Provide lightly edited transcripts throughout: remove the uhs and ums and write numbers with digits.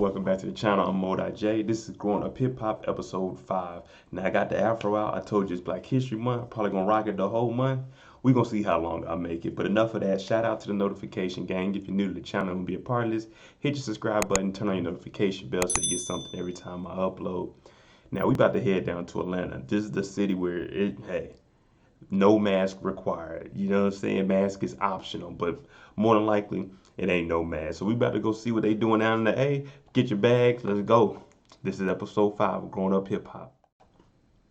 Welcome back to the channel. I'm Mo.J. This is Growing Up Hip Hop episode 5. Now I got the afro out. I told you it's Black History Month. Probably gonna rock it the whole month. We're gonna see how long I make it. But enough of that. Shout out to the notification gang. If you're new to the channel and be a part of this, hit your subscribe button, turn on your notification bell so you get something every time I upload. Now we about to head down to Atlanta. This is the city where no mask required. You know what I'm saying? Mask is optional, but more than likely it ain't no mask. So we about to go see what they doing down in the A. Get your bags, let's go. This is episode 5 of Growing Up Hip Hop.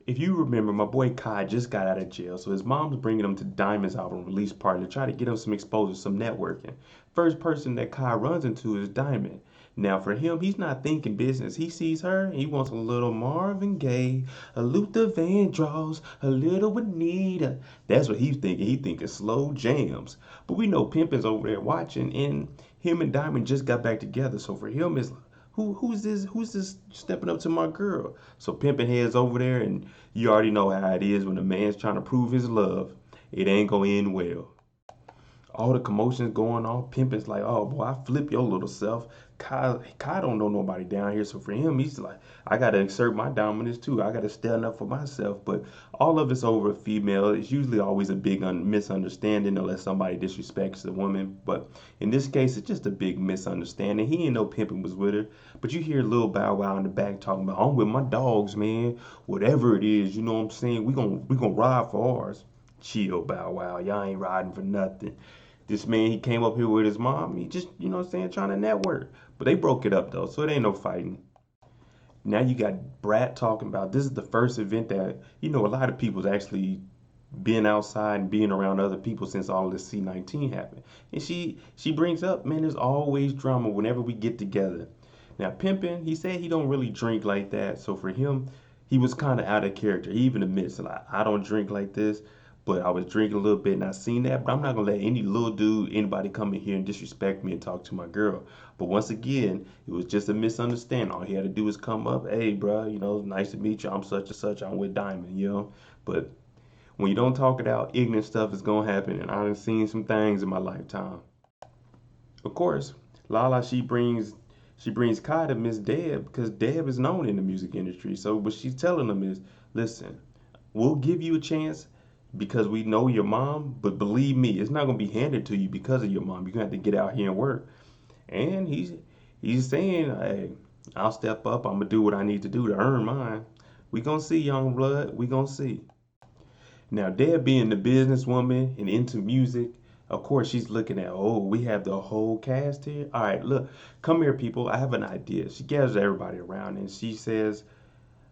If you remember, my boy Kai just got out of jail, so his mom's bringing him to Diamond's album release party to try to get him some exposure, some networking. First person that Kai runs into is Diamond. Now for him, he's not thinking business. He sees her, and he wants a little Marvin Gaye, a Luther Vandross, a little Anita. That's what he's thinking. He thinking slow jams. But we know Pimpin's over there watching, and him and Diamond just got back together. So for him, it's who's this stepping up to my girl? So Pimpin heads over there, and you already know how it is when a man's trying to prove his love. It ain't gonna end well. All the commotions going on. Pimpin's like, oh boy, I flip your little self. Kai don't know nobody down here. So for him, he's like, I gotta exert my dominance too. I gotta stand up for myself. But all of it's over a female. It's usually always a big misunderstanding unless somebody disrespects the woman. But in this case, it's just a big misunderstanding. He didn't know Pimpin was with her. But you hear Lil Bow Wow in the back talking about, I'm with my dogs, man. Whatever it is, you know what I'm saying? We gonna ride for ours. Chill, Bow Wow. Y'all ain't riding for nothing. This man, he came up here with his mom. He just, you know what I'm saying, trying to network. But they broke it up, though, so it ain't no fighting. Now you got Brat talking about this is the first event that, you know, a lot of people's actually been outside and being around other people since all of this C-19 happened. And she brings up, man, there's always drama whenever we get together. Now, Pimpin, he said he don't really drink like that. So for him, he was kind of out of character. He even admits, like, I don't drink like this. But I was drinking a little bit and I seen that. But I'm not gonna let any little dude, anybody come in here and disrespect me and talk to my girl. But once again, it was just a misunderstanding. All he had to do was come up, hey, bro, you know, nice to meet you. I'm such and such. I'm with Diamond, you know. But when you don't talk it out, ignorant stuff is gonna happen. And I've seen some things in my lifetime. Of course, Lala, she brings Kai to Miss Deb because Deb is known in the music industry. So what she's telling them is, listen, we'll give you a chance because we know your mom, but believe me, it's not gonna be handed to you because of your mom. You're gonna have to get out here and work. And he's saying, hey, I'll step up. I'm gonna do what I need to do to earn mine. We gonna see, young blood. We gonna see. Now, Deb being the businesswoman and into music, of course she's looking at, oh, we have the whole cast here. All right, look, come here, people. I have an idea. She gathers everybody around and she says,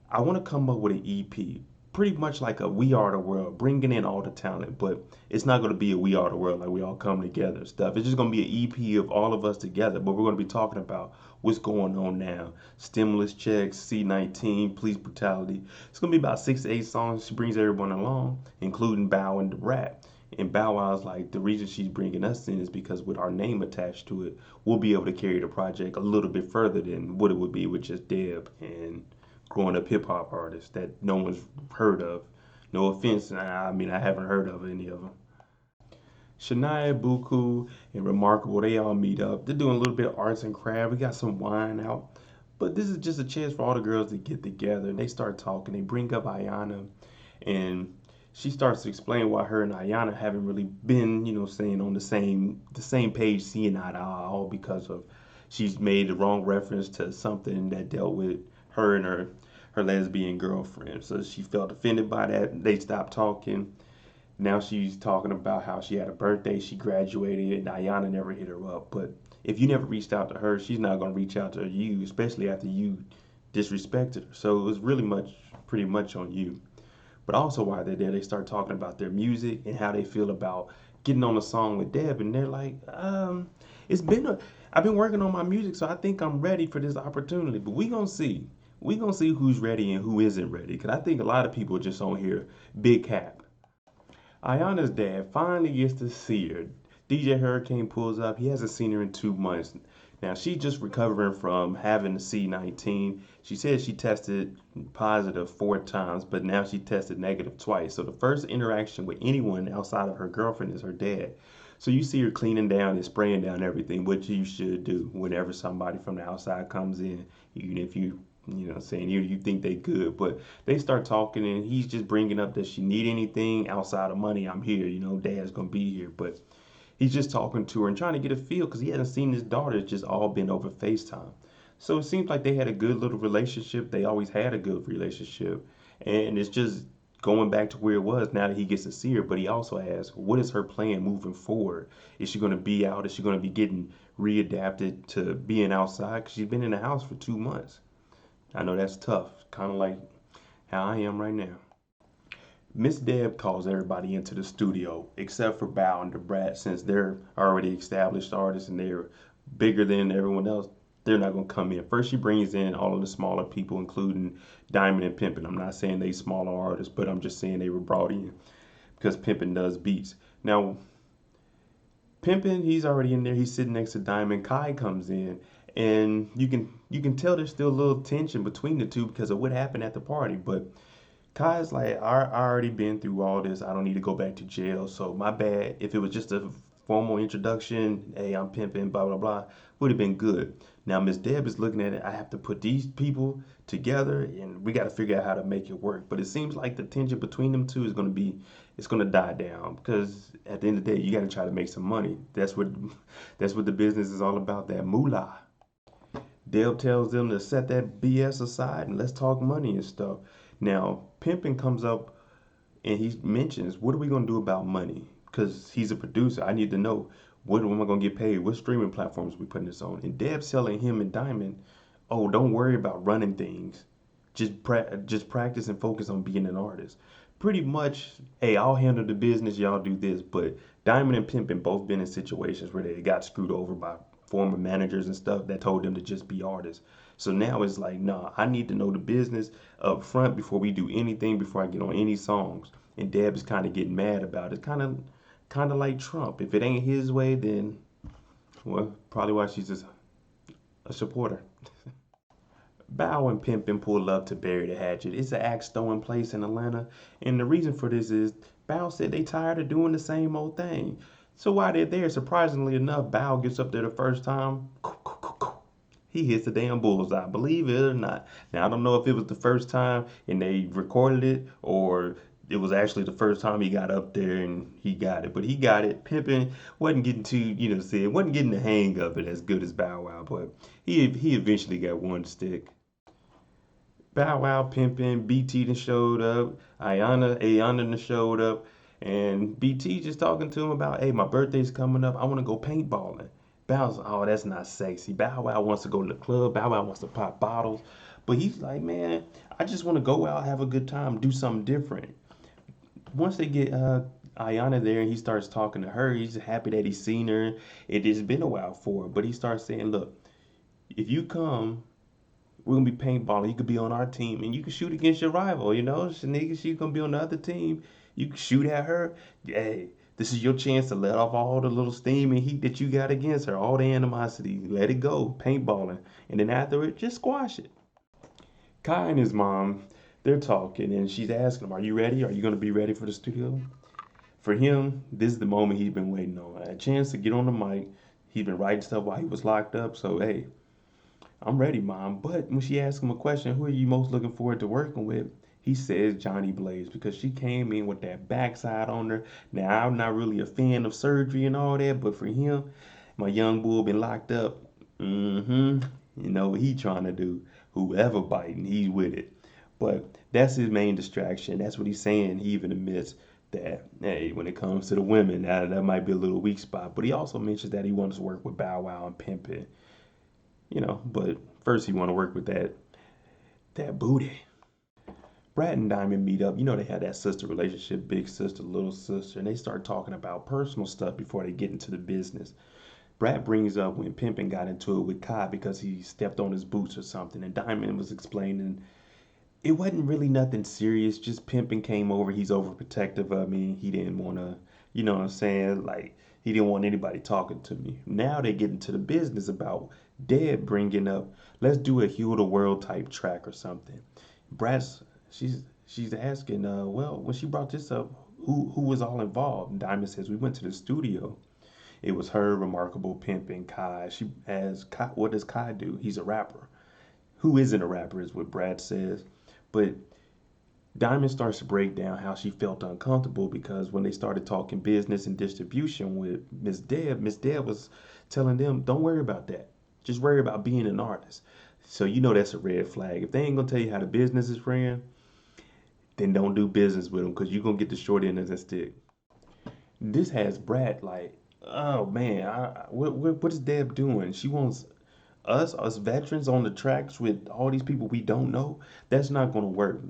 I want to come up with an EP, pretty much like a We Are the World, bringing in all the talent, but it's not going to be a We Are the World like we all come together stuff. It's just going to be an EP of all of us together, but we're going to be talking about what's going on now. Stimulus checks, C-19, police brutality. It's going to be about 6 to 8 songs. She brings everyone along, including Bow and Brat. And Bow Wow's like, the reason she's bringing us in is because with our name attached to it, we'll be able to carry the project a little bit further than what it would be with just Deb and growing up hip hop artists that no one's heard of. No offense, I mean, I haven't heard of any of them. Shania, Buku, and Remarkable, they all meet up. They're doing a little bit of arts and craft. We got some wine out. But this is just a chance for all the girls to get together. And they start talking. They bring up Ayana. And she starts to explain why her and Ayana haven't really been, you know, saying on the same page, seeing eye to eye, all because of she's made the wrong reference to something that dealt with her and her lesbian girlfriend. So she felt offended by that. They stopped talking. Now she's talking about how she had a birthday, she graduated, and Ayana never hit her up. But if you never reached out to her, she's not going to reach out to you, especially after you disrespected her. So it was pretty much on you. But also while they're there, they start talking about their music and how they feel about getting on a song with Deb. And they're like, I've been working on my music, so I think I'm ready for this opportunity. But we gonna see. We gonna see who's ready and who isn't ready. Because I think a lot of people are just on here big cap. Ayana's dad finally gets to see her. DJ Hurricane pulls up. He hasn't seen her in 2 months. Now, she's just recovering from having the C-19. She said she tested positive 4 times, but now she tested negative twice. So the first interaction with anyone outside of her girlfriend is her dad. So you see her cleaning down and spraying down everything, which you should do whenever somebody from the outside comes in, even if saying you think they good, but they start talking and he's just bringing up that she need anything outside of money, I'm here, dad's gonna be here, but he's just talking to her and trying to get a feel because he hasn't seen his daughter. It's just all been over FaceTime. So it seems like they had a good little relationship. They always had a good relationship. And it's just going back to where it was now that he gets to see her. But he also asks, what is her plan moving forward? Is she going to be out? Is she going to be getting readapted to being outside? Because she's been in the house for 2 months. I know that's tough. Kind of like how I am right now. Miss Deb calls everybody into the studio except for Bow and the Brat, since they're already established artists and they're bigger than everyone else. They're not gonna come in. First, she brings in all of the smaller people, including Diamond and Pimpin'. I'm not saying they smaller artists, but I'm just saying they were brought in because Pimpin' does beats. Now, Pimpin', he's already in there. He's sitting next to Diamond. Kai comes in, and you can tell there's still a little tension between the two because of what happened at the party, but Kai's like, I already been through all this. I don't need to go back to jail. So my bad. If it was just a formal introduction, hey, I'm pimping, blah, blah, blah, would have been good. Now, Miss Deb is looking at it. I have to put these people together and we got to figure out how to make it work. But it seems like the tension between them two is going to it's going to die down because at the end of the day, you got to try to make some money. That's what the business is all about, that moolah. Deb tells them to set that BS aside and let's talk money and stuff. Now, Pimpin comes up and he mentions, what are we going to do about money? Because he's a producer. I need to know, what am I going to get paid? What streaming platforms are we putting this on? And Deb's telling him and Diamond, oh, don't worry about running things. Just practice and focus on being an artist. Pretty much, hey, I'll handle the business, y'all do this. But Diamond and Pimpin both been in situations where they got screwed over by former managers and stuff that told them to just be artists. So now it's like, nah, I need to know the business up front before we do anything, before I get on any songs. And Deb is kind of getting mad about it. Kind of like Trump. If it ain't his way, then, well, probably why she's just a supporter. Bow and Pimpin pull up to bury the hatchet. It's an axe throwing place in Atlanta, and the reason for this is Bow said they tired of doing the same old thing. So while they're there, surprisingly enough, Bow gets up there the first time. He hits the damn bullseye, believe it or not. Now, I don't know if it was the first time and they recorded it or it was actually the first time he got up there and he got it. But he got it. Pimpin wasn't getting too, wasn't getting the hang of it as good as Bow Wow, but he eventually got one stick. Bow Wow, Pimpin, BT done showed up, Ayana done showed up, and BT just talking to him about, hey, my birthday's coming up, I want to go paintballing. Bow's, oh, that's not sexy. Bow Wow wants to go to the club, Bow Wow wants to pop bottles, but he's like, man, I just want to go out, have a good time, do something different. Once they get Ayana there and he starts talking to her, he's happy that he's seen her. It has been a while for her, but he starts saying, look, if you come, we're gonna be paintballing. You could be on our team and you can shoot against your rival, Shanika, she's gonna be on the other team. You can shoot at her. Hey, this is your chance to let off all the little steam and heat that you got against her, all the animosity. Let it go, paintballing. And then after it, just squash it. Kai and his mom, they're talking and she's asking him, are you ready? Are you gonna be ready for the studio? For him, this is the moment he's been waiting on. A chance to get on the mic. He's been writing stuff while he was locked up, so hey, I'm ready, Mom. But when she asked him a question, who are you most looking forward to working with? He says Johnny Blaze because she came in with that backside on her. Now, I'm not really a fan of surgery and all that, but for him, my young bull been locked up. You know what he trying to do. Whoever biting, he's with it. But that's his main distraction. That's what he's saying. He even admits that, hey, when it comes to the women, that might be a little weak spot. But he also mentions that he wants to work with Bow Wow and Pimpin'. But first he want to work with that booty. Brat and Diamond meet up. They had that sister relationship, big sister, little sister, and they start talking about personal stuff before they get into the business. Brat brings up when Pimpin got into it with Kai because he stepped on his boots or something, and Diamond was explaining it wasn't really nothing serious. Just Pimpin came over. He's overprotective of me. He didn't want to, you know what I'm saying? Like, he didn't want anybody talking to me. Now they get into the business about Deb bringing up, let's do a Heal the World type track or something. Brat's, she's asking, well, when she brought this up, who was all involved? And Diamond says, we went to the studio. It was her, Remarkable, Pimp, and Kai. What does Kai do? He's a rapper. Who isn't a rapper is what Brat says. But Diamond starts to break down how she felt uncomfortable because when they started talking business and distribution with Miss Deb was telling them, don't worry about that. Just worry about being an artist. So you know that's a red flag. If they ain't gonna tell you how the business is ran, then don't do business with them because you're gonna get the short end of the stick. This has Brat like, oh man, what is Deb doing? She wants us veterans on the tracks with all these people we don't know. That's not gonna work.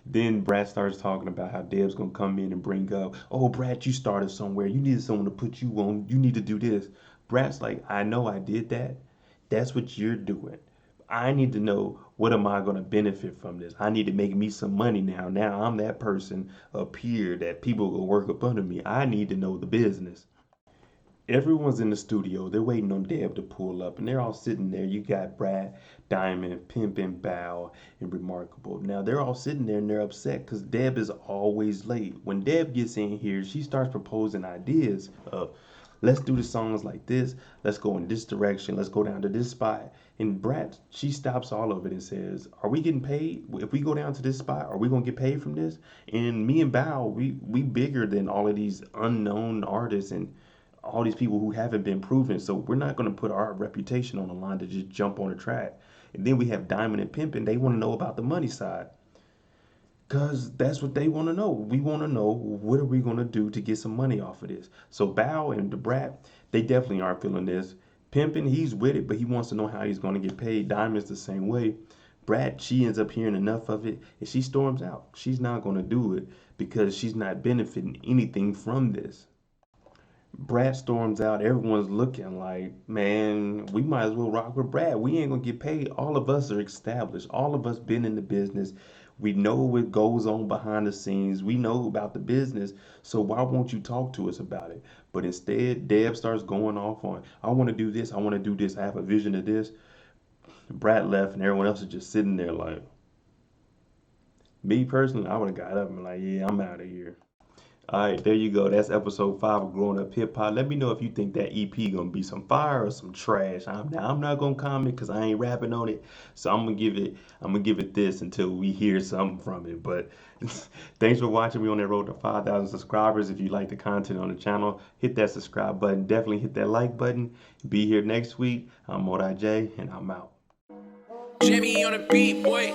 Then Brat starts talking about how Deb's gonna come in and bring up, oh Brat, you started somewhere. You needed someone to put you on. You need to do this. Brat's like, I know I did that. That's what you're doing. I need to know what am I gonna benefit from this. I need to make me some money now. Now I'm that person up here that people will work up under me. I need to know the business. Everyone's in the studio. They're waiting on Deb to pull up, and they're all sitting there. You got Brat, Diamond, Pimp, and Bow, and Remarkable. Now they're all sitting there and they're upset because Deb is always late. When Deb gets in here, she starts proposing ideas of, let's do the songs like this. Let's go in this direction. Let's go down to this spot. And Brat, she stops all of it and says, are we getting paid? If we go down to this spot, are we going to get paid from this? And me and Bow, we bigger than all of these unknown artists and all these people who haven't been proven. So we're not going to put our reputation on the line to just jump on a track. And then we have Diamond and Pimp, and they want to know about the money side. Because that's what they want to know. We want to know, what are we going to do to get some money off of this? So Bow and the Brat, they definitely aren't feeling this. Pimpin', he's with it, but he wants to know how he's going to get paid. Diamond's the same way. Brat, she ends up hearing enough of it, and she storms out. She's not going to do it because she's not benefiting anything from this. Brat storms out. Everyone's looking like, man, we might as well rock with Brat. We ain't gonna get paid. All of us are established. All of us been in the business. We know what goes on behind the scenes. We know about the business. So why won't you talk to us about it? But instead, Deb starts going off on, I want to do this. I want to do this. I have a vision of this. Brat left, and everyone else is just sitting there like, me personally, I would have got up and like, yeah, I'm out of here. All right, there you go. That's episode 5 of Growing Up Hip Hop. Let me know if you think that EP gonna be some fire or some trash. I'm not gonna comment because I ain't rapping on it. So I'm gonna give it this until we hear something from it. But thanks for watching me on that road to 5,000 subscribers. If you like the content on the channel, hit that subscribe button. Definitely hit that like button. Be here next week. I'm Moda J, and I'm out. Jimmy on the beat, boy.